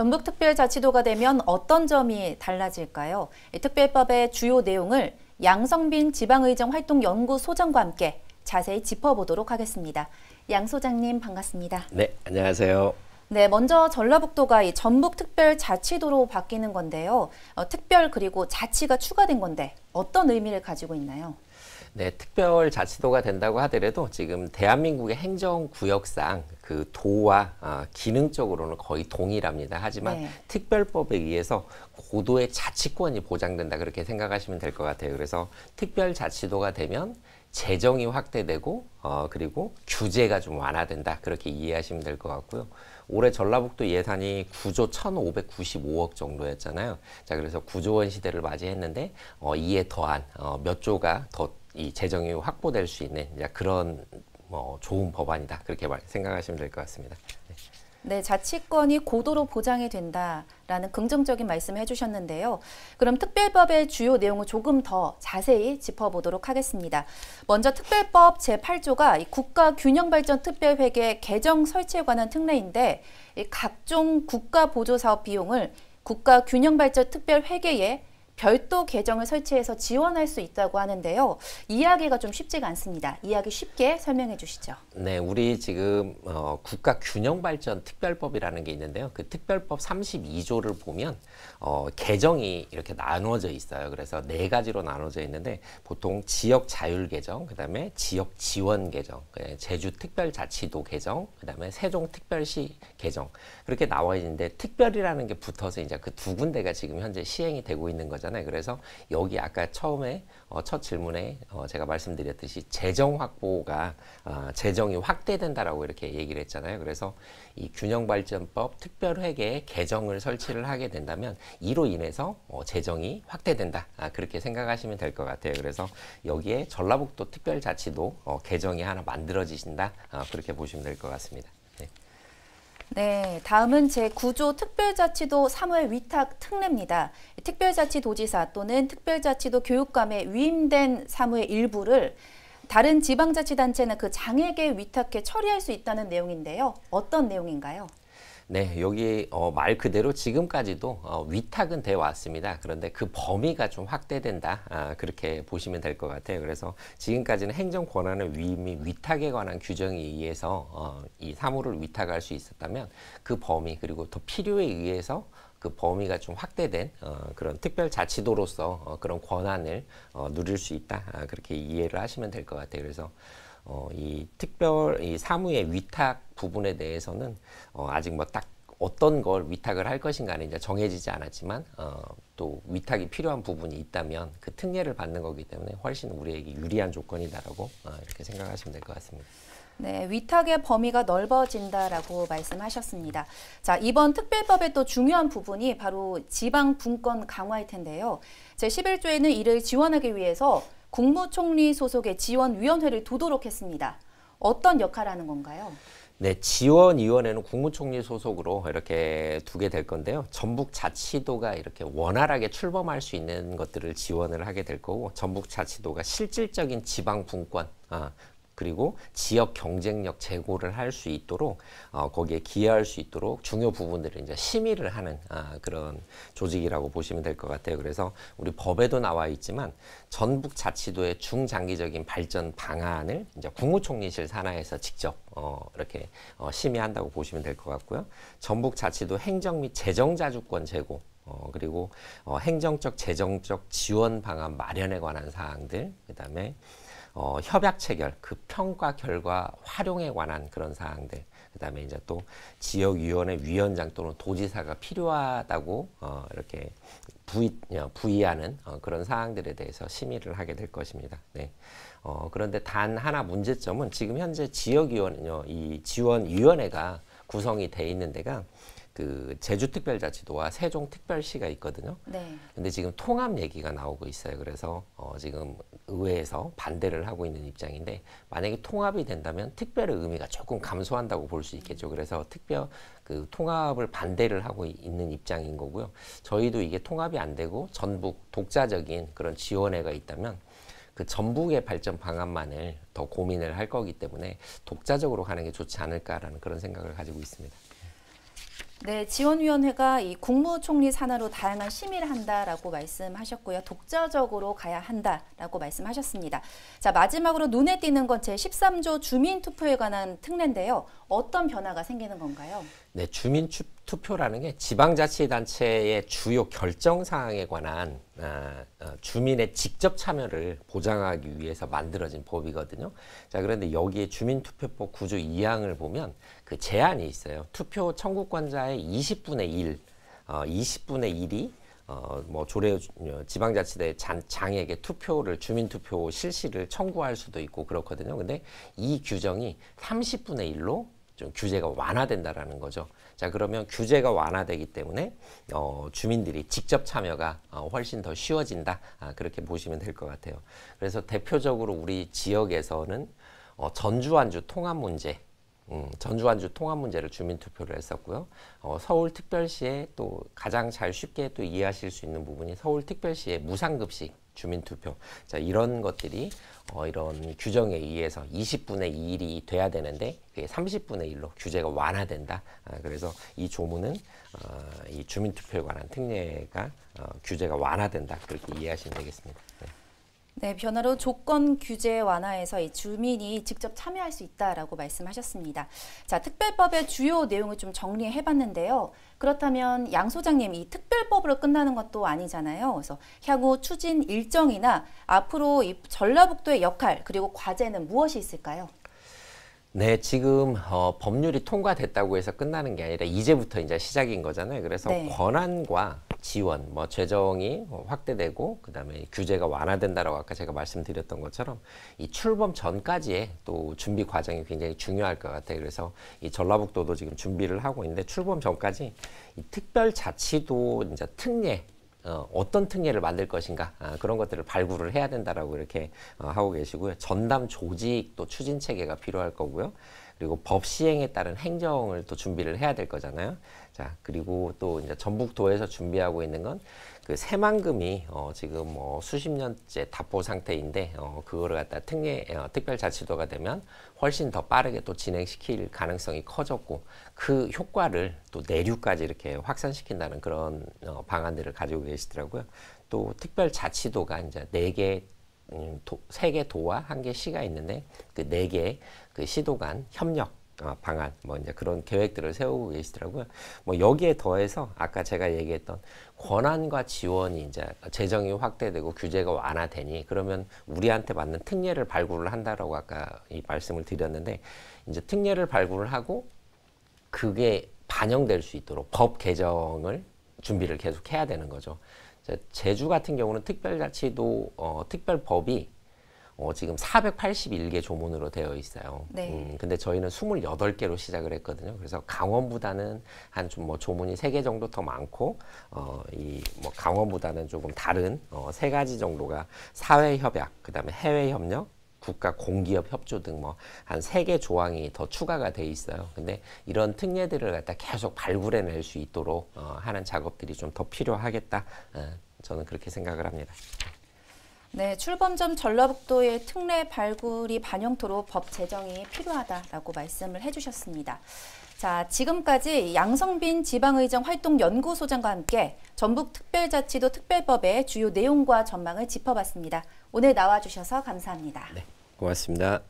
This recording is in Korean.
전북특별자치도가 되면 어떤 점이 달라질까요? 특별법의 주요 내용을 양성빈 지방의정활동연구소장과 함께 자세히 짚어보도록 하겠습니다. 양 소장님 반갑습니다. 네, 안녕하세요. 네, 먼저 전라북도가 이 전북특별자치도로 바뀌는 건데요. 특별 그리고 자치가 추가된 건데 어떤 의미를 가지고 있나요? 네, 특별자치도가 된다고 하더라도 지금 대한민국의 행정구역상 그 도와 기능적으로는 거의 동일합니다. 하지만 네. 특별법에 의해서 고도의 자치권이 보장된다 그렇게 생각하시면 될 것 같아요. 그래서 특별자치도가 되면 재정이 확대되고 그리고 규제가 좀 완화된다 그렇게 이해하시면 될 것 같고요. 올해 전라북도 예산이 9조 1,595억 정도였잖아요. 자, 그래서 9조 원 시대를 맞이했는데 이에 더한 몇 조가 더 이 재정이 확보될 수 있는 그런 좋은 법안이다 그렇게 생각하시면 될 것 같습니다. 네. 네, 자치권이 고도로 보장이 된다라는 긍정적인 말씀을 해주셨는데요. 그럼 특별법의 주요 내용을 조금 더 자세히 짚어보도록 하겠습니다. 먼저 특별법 제8조가 국가균형발전특별회계 개정 설치에 관한 특례인데 각종 국가보조사업 비용을 국가균형발전특별회계에 별도 계정을 설치해서 지원할 수 있다고 하는데요. 이해하기가 좀 쉽지가 않습니다. 이해하기 쉽게 설명해 주시죠. 네, 우리 지금 국가균형발전특별법이라는 게 있는데요. 그 특별법 32조를 보면 계정이 이렇게 나누어져 있어요. 그래서 네 가지로 나눠져 있는데 보통 지역자율계정, 그다음에 지역지원계정, 제주특별자치도 계정, 그다음에 세종특별시 계정 그렇게 나와 있는데 특별이라는 게 붙어서 이제 그 두 군데가 지금 현재 시행이 되고 있는 거잖아요. 그래서 여기 아까 처음에 첫 질문에 제가 말씀드렸듯이 재정 확보가 재정이 확대된다라고 이렇게 얘기를 했잖아요. 그래서 이 균형발전법 특별회계에 개정을 설치를 하게 된다면 이로 인해서 재정이 확대된다 그렇게 생각하시면 될 것 같아요. 그래서 여기에 전라북도 특별자치도 개정이 하나 만들어지신다 그렇게 보시면 될 것 같습니다. 네. 네, 다음은 제9조 특별자치도 사무엘 위탁 특례입니다. 특별자치도지사 또는 특별자치도 교육감에 위임된 사무의 일부를 다른 지방자치단체는 그 장에게 위탁해 처리할 수 있다는 내용인데요. 어떤 내용인가요? 네, 여기 말 그대로 지금까지도 위탁은 돼 왔습니다. 그런데 그 범위가 좀 확대된다 그렇게 보시면 될 것 같아요. 그래서 지금까지는 행정 권한의 위임이 위탁에 관한 규정에 의해서 이 사무를 위탁할 수 있었다면 그 범위 그리고 더 필요에 의해서 그 범위가 좀 확대된 그런 특별자치도로서 그런 권한을 누릴 수 있다 그렇게 이해를 하시면 될 것 같아요. 그래서 이 사무의 위탁 부분에 대해서는 아직 뭐 딱 어떤 걸 위탁을 할 것인가는 이제 정해지지 않았지만 또 위탁이 필요한 부분이 있다면 그 특례를 받는 거기 때문에 훨씬 우리에게 유리한 조건이다라고 이렇게 생각하시면 될 것 같습니다. 네, 위탁의 범위가 넓어진다라고 말씀하셨습니다. 자, 이번 특별법의 또 중요한 부분이 바로 지방 분권 강화일 텐데요. 제11조에는 이를 지원하기 위해서 국무총리 소속의 지원위원회를 두도록 했습니다. 어떤 역할을 하는 건가요? 네, 지원위원회는 국무총리 소속으로 이렇게 두게 될 건데요. 전북자치도가 이렇게 원활하게 출범할 수 있는 것들을 지원을 하게 될 거고, 전북자치도가 실질적인 지방 분권, 그리고 지역 경쟁력 제고를 할 수 있도록 거기에 기여할 수 있도록 중요 부분들을 이제 심의를 하는 그런 조직이라고 보시면 될 것 같아요. 그래서 우리 법에도 나와 있지만 전북자치도의 중장기적인 발전 방안을 이제 국무총리실 산하에서 직접 이렇게 심의한다고 보시면 될 것 같고요. 전북자치도 행정 및 재정자주권 제고 그리고 행정적 재정적 지원 방안 마련에 관한 사항들 그다음에 협약 체결, 그 평가 결과 활용에 관한 그런 사항들, 그다음에 이제 또 지역위원회 위원장 또는 도지사가 필요하다고 이렇게 부의하는 그런 사항들에 대해서 심의를 하게 될 것입니다. 네. 그런데 단 하나 문제점은 지금 현재 이 지원위원회가 구성이 돼 있는 데가 그 제주특별자치도와 세종특별시가 있거든요. 네. 근데 지금 통합 얘기가 나오고 있어요. 그래서 지금 의회에서 반대를 하고 있는 입장인데 만약에 통합이 된다면 특별의 의미가 조금 감소한다고 볼 수 있겠죠. 그래서 그 통합을 반대를 하고 있는 입장인 거고요. 저희도 이게 통합이 안 되고 전북 독자적인 그런 지원회가 있다면 그 전북의 발전 방안만을 더 고민을 할 거기 때문에 독자적으로 가는 게 좋지 않을까라는 그런 생각을 가지고 있습니다. 네, 지원위원회가 이 국무총리 산하로 다양한 심의를 한다라고 말씀하셨고요. 독자적으로 가야 한다라고 말씀하셨습니다. 자, 마지막으로 눈에 띄는 건 제13조 주민투표에 관한 특례인데요. 어떤 변화가 생기는 건가요? 네, 주민투표라는 게 지방자치단체의 주요 결정사항에 관한 주민의 직접 참여를 보장하기 위해서 만들어진 법이거든요. 자, 그런데 여기에 주민투표법 9조 2항을 보면 그 제한이 있어요. 투표 청구권자의 20분의 1, 20분의 1이 뭐 조례 지방자치대 장에게 투표를 주민투표 실시를 청구할 수도 있고 그렇거든요. 근데 이 규정이 30분의 1로 좀 규제가 완화된다라는 거죠. 자, 그러면 규제가 완화되기 때문에 주민들이 직접 참여가 훨씬 더 쉬워진다. 그렇게 보시면 될 것 같아요. 그래서 대표적으로 우리 지역에서는 전주완주 통합 문제, 전주완주 통합 문제를 주민투표를 했었고요. 서울특별시에 또 가장 잘 쉽게 또 이해하실 수 있는 부분이 서울특별시의 무상급식 주민투표. 자, 이런 것들이 이런 규정에 의해서 20분의 2일이 돼야 되는데 그게 30분의 1로 규제가 완화된다. 그래서 이 조문은 이 주민투표에 관한 특례가 규제가 완화된다. 그렇게 이해하시면 되겠습니다. 네. 네, 변화로 조건 규제 완화해서 이 주민이 직접 참여할 수 있다라고 말씀하셨습니다. 자, 특별법의 주요 내용을 좀 정리해봤는데요. 그렇다면 양 소장님, 이 특별법으로 끝나는 것도 아니잖아요. 그래서 향후 추진 일정이나 앞으로 이 전라북도의 역할 그리고 과제는 무엇이 있을까요? 네, 지금 법률이 통과됐다고 해서 끝나는 게 아니라 이제부터 이제 시작인 거잖아요. 그래서 네. 권한과 지원, 뭐 재정이 확대되고 그다음에 규제가 완화된다라고 아까 제가 말씀드렸던 것처럼 이 출범 전까지의 또 준비 과정이 굉장히 중요할 것 같아요. 그래서 이 전라북도도 지금 준비를 하고 있는데 출범 전까지 이 특별자치도 이제 특례 어떤 특례를 만들 것인가 그런 것들을 발굴을 해야 된다라고 이렇게 하고 계시고요. 전담 조직도 추진 체계가 필요할 거고요. 그리고 법 시행에 따른 행정을 또 준비를 해야 될 거잖아요. 자, 그리고 또 이제 전북도에서 준비하고 있는 건 그 새만금이 지금 뭐 수십 년째 답보 상태인데 그거를 갖다 특별자치도가 되면 훨씬 더 빠르게 또 진행시킬 가능성이 커졌고 그 효과를 또 내륙까지 이렇게 확산시킨다는 그런 방안들을 가지고 계시더라고요. 또 특별자치도가 이제 4개 3개 도와 1개 시가 있는데 그 4개 그 시도 간 협력 방안 뭐 이제 그런 계획들을 세우고 계시더라고요. 뭐 여기에 더해서 아까 제가 얘기했던 권한과 지원이 이제 재정이 확대되고 규제가 완화되니 그러면 우리한테 맞는 특례를 발굴을 한다라고 아까 이 말씀을 드렸는데 이제 특례를 발굴을 하고 그게 반영될 수 있도록 법 개정을 준비를 계속 해야 되는 거죠. 제주 같은 경우는 특별자치도 특별법이 지금 481개 조문으로 되어 있어요. 네. 근데 저희는 28개로 시작을 했거든요. 그래서 강원보다는 한 좀 뭐 조문이 3개 정도 더 많고, 이 뭐 강원보다는 조금 다른 3가지 정도가 사회협약, 그 다음에 해외협력, 국가 공기업 협조 등 뭐 한 3개 조항이 더 추가가 돼 있어요. 근데 이런 특례들을 갖다 계속 발굴해낼 수 있도록 하는 작업들이 좀 더 필요하겠다. 저는 그렇게 생각을 합니다. 네, 출범 전 전라북도의 특례 발굴이 반영토록 법 제정이 필요하다라고 말씀을 해주셨습니다. 자, 지금까지 양성빈 지방의정 활동연구소장과 함께 전북특별자치도 특별법의 주요 내용과 전망을 짚어봤습니다. 오늘 나와주셔서 감사합니다. 네, 고맙습니다.